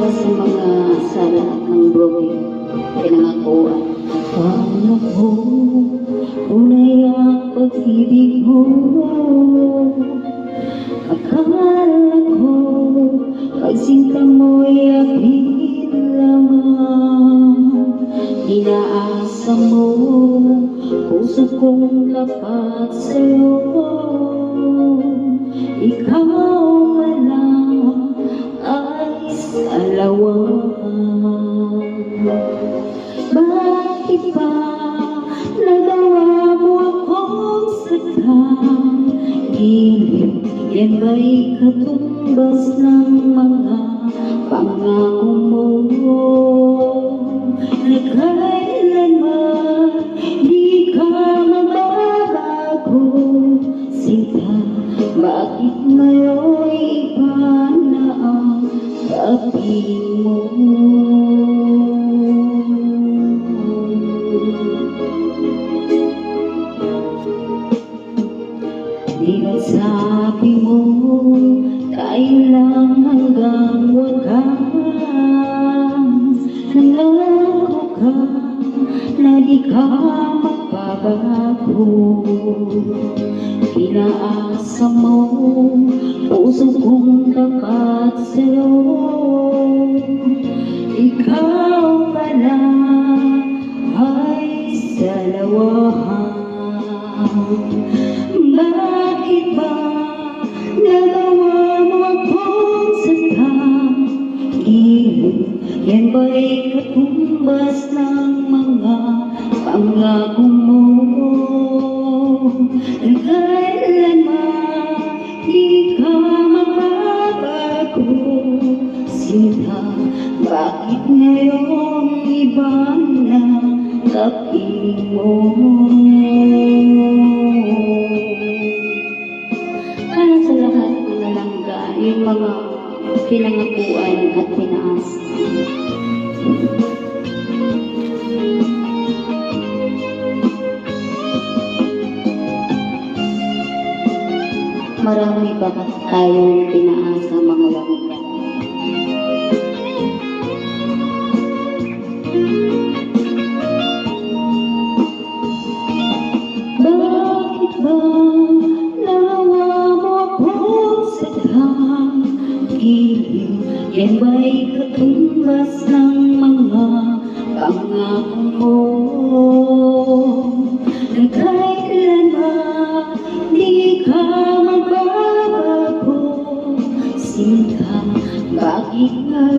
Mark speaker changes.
Speaker 1: sa mga sala ng broken pinangakuan. Paano ko tunay ang pag-ibig mo? Akala ko pagsinta mo'y apil lamang. Inaasa mo puso kong tapat sa'yo. Ikaw malang ay salawang. Bakit ba nagawa mo akong saktan? Yan ba'y katumbas ng mga pangako mo? Na kailanman di ka magbabago, sinta. Bakit ngayon iba na ang dating mo? Di ba sabi mo tayo lang hanggang wakas? Nangako ka na di ka magbabago. Pinaasa mo puso kong tapat sa'yo. Ikaw pala ay salawang. Bakit ba nagawa mo akong saktan? Yan ba'y katumbas ng mga pangako mo? Na kailanman di ka magbabago, sinta. Bakit ngayon iba na dating mo? Para sa lahat ng nalangga, yung mga pinangakuan at pinaasa. Marami pa tayong pinaasa, mga langga. Bakit ba nawa mo akong saktan? Yan ba'y katumbas ng mga pangako mo? Na kailanman di ka magbabago, sinta. Bakit nga